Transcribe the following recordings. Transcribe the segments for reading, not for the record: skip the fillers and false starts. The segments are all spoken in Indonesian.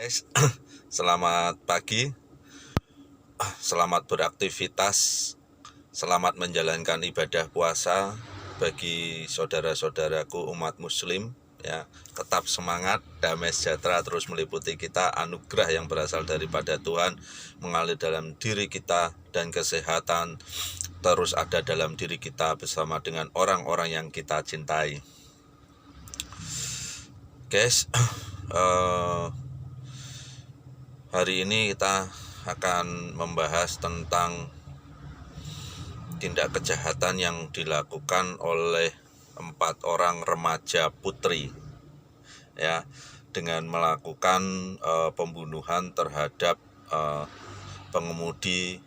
Guys, selamat pagi, selamat beraktivitas, selamat menjalankan ibadah puasa bagi saudara-saudaraku umat muslim ya. Tetap semangat, damai sejahtera terus meliputi kita, anugerah yang berasal daripada Tuhan mengalir dalam diri kita dan kesehatan terus ada dalam diri kita bersama dengan orang-orang yang kita cintai. Guys, hari ini kita akan membahas tentang tindak kejahatan yang dilakukan oleh 4 orang remaja putri ya, dengan melakukan pembunuhan terhadap pengemudi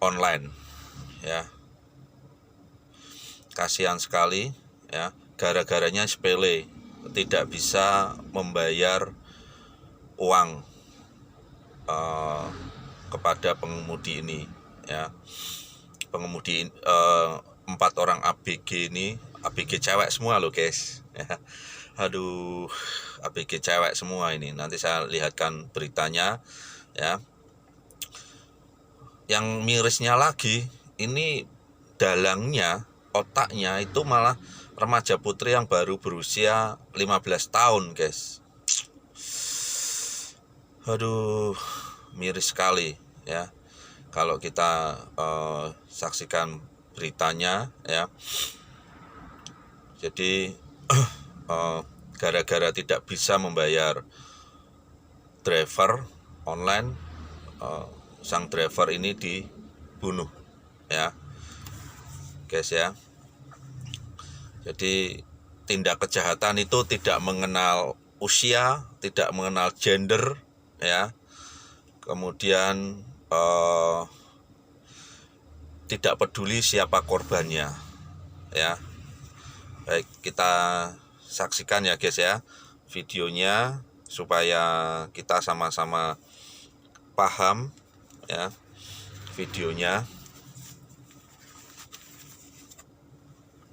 online ya. Kasihan sekali ya, gara-garanya sepele, tidak bisa membayar uang kepada pengemudi ini ya. Pengemudi 4 orang ABG ini, ABG cewek semua loh guys ya. Aduh, ABG cewek semua ini. Nanti saya lihatkan beritanya ya. Yang mirisnya lagi, ini dalangnya, otaknya itu malah remaja putri yang baru berusia 15 tahun guys. Aduh, miris sekali ya kalau kita saksikan beritanya ya. Jadi gara-gara tidak bisa membayar driver online, sang driver ini dibunuh ya guys ya. Jadi tindak kejahatan itu tidak mengenal usia, tidak mengenal gender ya, kemudian tidak peduli siapa korbannya ya. Baik, kita saksikan ya guys ya videonya supaya kita sama-sama paham ya videonya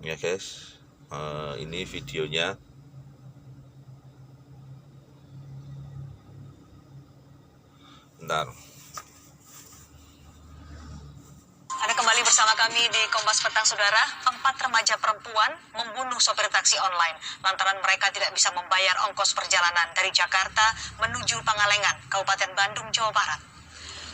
ya guys. Ini videonya. Bentar. Anda kembali bersama kami di Kompas Petang, Saudara. 4 remaja perempuan membunuh sopir taksi online lantaran mereka tidak bisa membayar ongkos perjalanan dari Jakarta menuju Pangalengan, Kabupaten Bandung, Jawa Barat.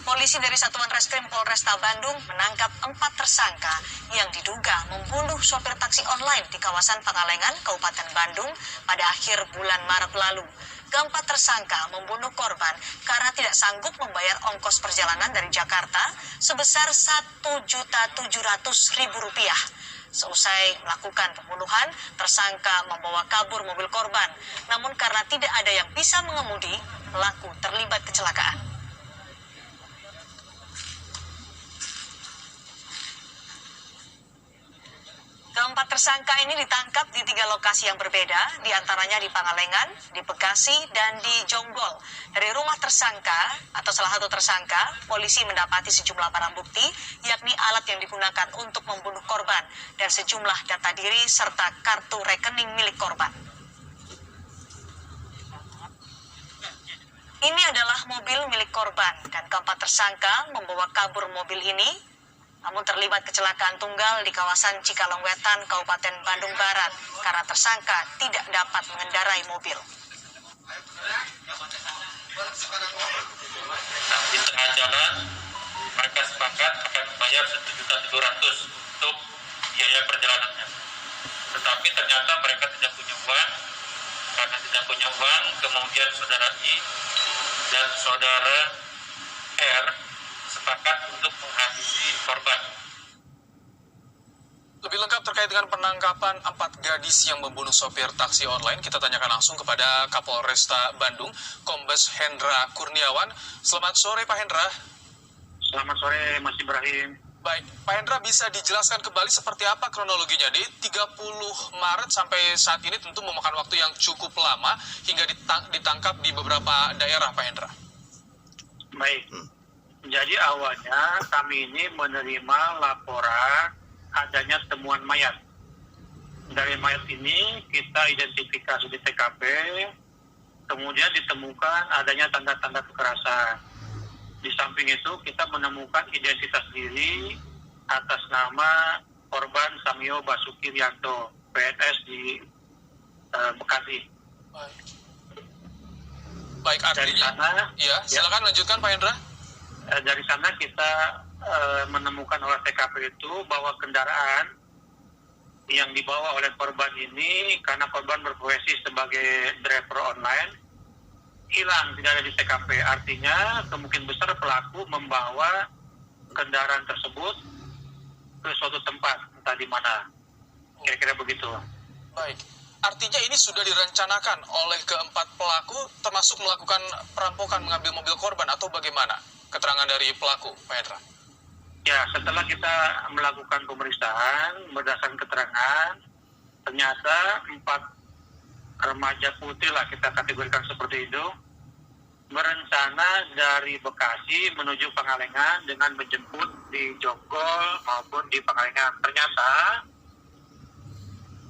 Polisi dari Satuan Reskrim Polresta Bandung menangkap 4 tersangka yang diduga membunuh sopir taksi online di kawasan Pangalengan, Kabupaten Bandung pada akhir bulan Maret lalu. Keempat tersangka membunuh korban karena tidak sanggup membayar ongkos perjalanan dari Jakarta sebesar Rp1.700.000. Seusai melakukan pembunuhan, tersangka membawa kabur mobil korban. Namun karena tidak ada yang bisa mengemudi, pelaku terlibat kecelakaan. Keempat tersangka ini ditangkap di 3 lokasi yang berbeda, diantaranya di Pangalengan, di Bekasi, dan di Jonggol. Dari rumah tersangka atau salah satu tersangka, polisi mendapati sejumlah barang bukti, yakni alat yang digunakan untuk membunuh korban, dan sejumlah data diri serta kartu rekening milik korban. Ini adalah mobil milik korban, dan keempat tersangka membawa kabur mobil ini, namun terlibat kecelakaan tunggal di kawasan Cikalongwetan, Kabupaten Bandung Barat, karena tersangka tidak dapat mengendarai mobil. Di tengah jalan, mereka sepakat akan membayar Rp1.700.000 untuk biaya perjalanannya. Tetapi ternyata mereka tidak punya uang. Karena tidak punya uang, kemudian saudara I dan saudara R sepakat untuk menghabisi korban. Lebih lengkap terkait dengan penangkapan 4 gadis yang membunuh sopir taksi online, kita tanyakan langsung kepada Kapolresta Bandung, Kombes Hendra Kurniawan. Selamat sore Pak Hendra. Selamat sore Mas Ibrahim. Baik, Pak Hendra bisa dijelaskan kembali seperti apa kronologinya di 30 Maret sampai saat ini tentu memakan waktu yang cukup lama hingga ditangkap di beberapa daerah Pak Hendra. Baik. Jadi awalnya kami ini menerima laporan adanya temuan mayat. Dari mayat ini kita identifikasi di TKP kemudian ditemukan adanya tanda-tanda kekerasan. Di samping itu kita menemukan identitas diri atas nama korban Samyo Basuki Rianto, PNS di Bekasi. Baik, Dari artinya sana, ya, silakan lanjutkan Pak Hendra. dari sana kita menemukan olah TKP itu bahwa kendaraan yang dibawa oleh korban ini, karena korban berprofesi sebagai driver online, hilang, tidak ada di TKP. Artinya kemungkinan besar pelaku membawa kendaraan tersebut ke suatu tempat, entah di mana. Kira-kira begitu. Baik, artinya ini sudah direncanakan oleh keempat pelaku, termasuk melakukan perampokan, mengambil mobil korban, atau bagaimana keterangan dari pelaku, Pak Hendra? Ya, setelah kita melakukan pemeriksaan, berdasarkan keterangan, ternyata 4 remaja putih lah kita kategorikan seperti itu, berencana dari Bekasi menuju Pangalengan dengan menjemput di Jonggol maupun di Pangalengan. Ternyata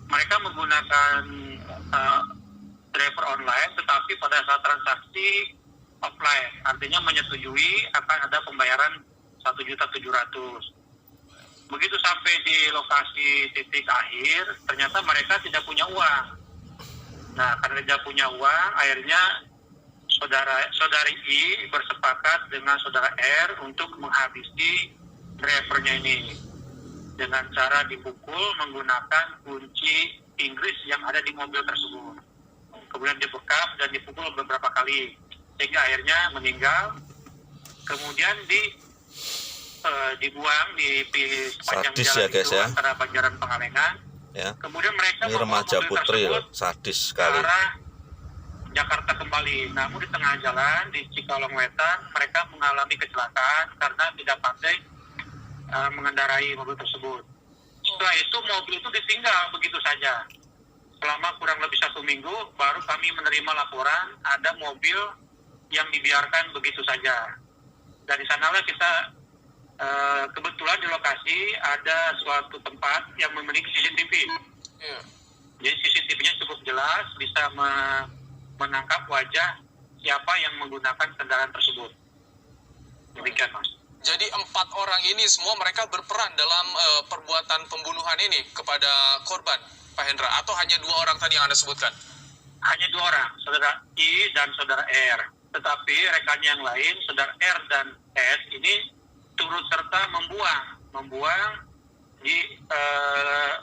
mereka menggunakan driver online, tetapi pada saat transaksi offline, artinya menyetujui akan ada pembayaran 1.700.000. Begitu sampai di lokasi titik akhir, ternyata mereka tidak punya uang. Nah, karena tidak punya uang, akhirnya saudari I bersepakat dengan saudara R untuk menghabisi drivernya ini dengan cara dipukul menggunakan kunci Inggris yang ada di mobil tersebut. Kemudian dibekap dan dipukul beberapa kali sehingga akhirnya meninggal. Kemudian dibuang di sepanjang Sadis jalan ya, guys, itu ya. antara Banjaran Pangalengan. Ya. Kemudian mereka Ini membawa remaja mobil putri tersebut loh, sadis ke sekali. arah Jakarta kembali. Namun di tengah jalan di Cikalong Wetan mereka mengalami kecelakaan karena tidak pandai mengendarai mobil tersebut. Setelah itu mobil itu ditinggal begitu saja. Selama kurang lebih 1 minggu baru kami menerima laporan ada mobil yang dibiarkan begitu saja. Dari sanalah kita kebetulan di lokasi ada suatu tempat yang memiliki CCTV. Iya. Jadi CCTV-nya cukup jelas, bisa menangkap wajah siapa yang menggunakan kendaraan tersebut. Demikian, Mas. Jadi 4 orang ini semua mereka berperan dalam perbuatan pembunuhan ini kepada korban, Pak Hendra, atau hanya 2 orang tadi yang Anda sebutkan? Hanya 2 orang, saudara I dan saudara R. Tetapi rekannya yang lain, saudara R dan S ini turut serta membuang di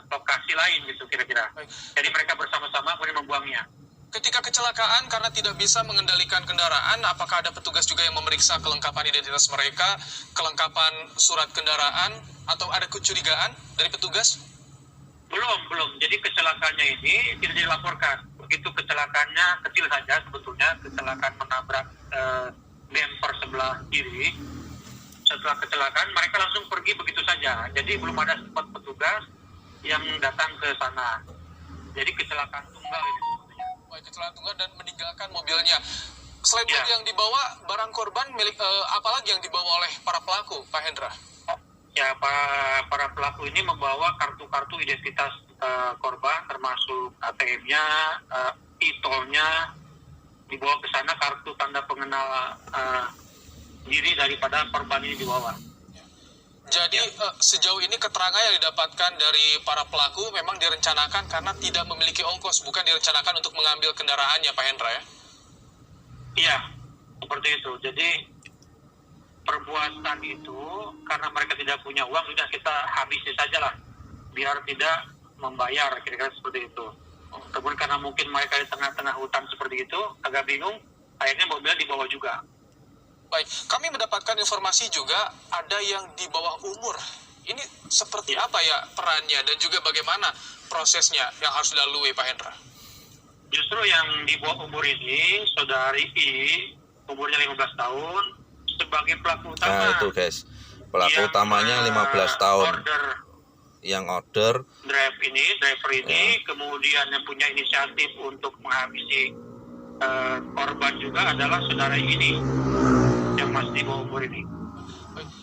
lokasi lain gitu kira-kira. Jadi mereka bersama-sama kemudian membuangnya. Ketika kecelakaan karena tidak bisa mengendalikan kendaraan, apakah ada petugas juga yang memeriksa kelengkapan identitas mereka, kelengkapan surat kendaraan, atau ada kecurigaan dari petugas? Belum. Jadi kecelakaannya ini tidak dilaporkan. Begitu kecelakaannya kecil saja sebetulnya, kecelakaan menabrak bumper sebelah kiri. Setelah kecelakaan mereka langsung pergi begitu saja. Jadi belum ada sempat petugas yang datang ke sana. Jadi kecelakaan tunggal ini sebetulnya. Baik, kecelakaan tunggal dan meninggalkan mobilnya. Selain Ya. mobil yang dibawa, barang korban milik apalagi yang dibawa oleh para pelaku, Pak Hendra? Ya, para pelaku ini membawa kartu-kartu identitas korban, termasuk ATM-nya, e-tolnya, dibawa ke sana kartu tanda pengenal diri daripada korban ini dibawa. Jadi sejauh ini keterangan yang didapatkan dari para pelaku memang direncanakan karena tidak memiliki ongkos, bukan direncanakan untuk mengambil kendaraannya, Pak Hendra, ya? Iya, seperti itu. Jadi perbuatan itu karena mereka tidak punya uang, sudah kita habisi saja lah, biar tidak membayar, kira-kira seperti itu. Kemudian karena mungkin mereka di tengah-tengah hutan seperti itu, agak bingung, akhirnya mobilnya dibawa juga. Baik, kami mendapatkan informasi juga ada yang di bawah umur. Ini seperti apa ya perannya dan juga bagaimana prosesnya yang harus dilalui, Pak Hendra? Justru yang di bawah umur ini, saudari I, umurnya 15 tahun, sebagai pelaku utama. Nah itu guys, pelaku yang, utamanya 15 tahun. Yang order driver ini, kemudian yang punya inisiatif untuk menghabisi korban juga adalah saudara ini yang masih di bawah umur ini.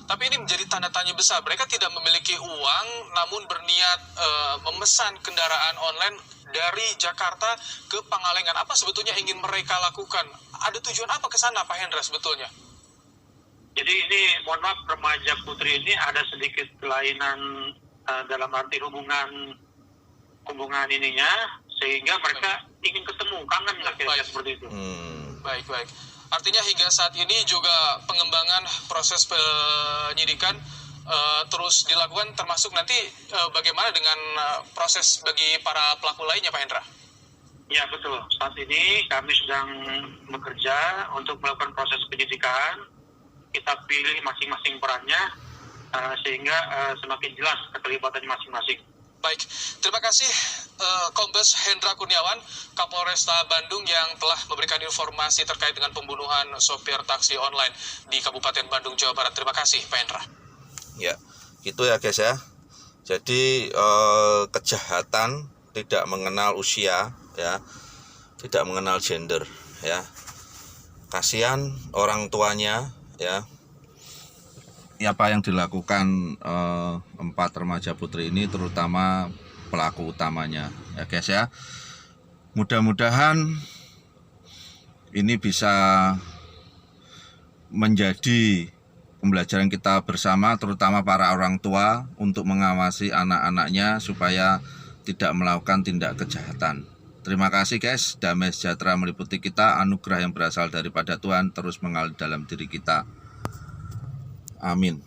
Tapi ini menjadi tanda tanya besar. Mereka tidak memiliki uang, namun berniat memesan kendaraan online dari Jakarta ke Pangalengan. Apa sebetulnya ingin mereka lakukan? Ada tujuan apa ke sana, Pak Hendra, sebetulnya? Jadi ini, mohon maaf, remaja putri ini ada sedikit kelainan dalam arti hubungan ininya, sehingga mereka ingin ketemu, kangen lah kira-kira seperti itu. Baik. Artinya hingga saat ini juga pengembangan proses penyidikan terus dilakukan, termasuk nanti bagaimana dengan proses bagi para pelaku lainnya, Pak Hendra? Ya, betul. Saat ini kami sedang bekerja untuk melakukan proses penyidikan. Kita pilih masing-masing perannya sehingga semakin jelas keterlibatan masing-masing. Baik, terima kasih Kombes Hendra Kurniawan, Kapolresta Bandung yang telah memberikan informasi terkait dengan pembunuhan sopir taksi online di Kabupaten Bandung, Jawa Barat. Terima kasih, Pak Hendra. Ya, itu ya guys ya. Jadi kejahatan tidak mengenal usia ya, tidak mengenal gender ya. Kasihan orang tuanya ya. Apa yang dilakukan 4 remaja putri ini, terutama pelaku utamanya ya guys ya. Mudah-mudahan ini bisa menjadi pembelajaran kita bersama, terutama para orang tua, untuk mengawasi anak-anaknya supaya tidak melakukan tindak kejahatan. Terima kasih guys. Damai sejahtera meliputi kita, anugerah yang berasal daripada Tuhan terus mengalir dalam diri kita. Amin.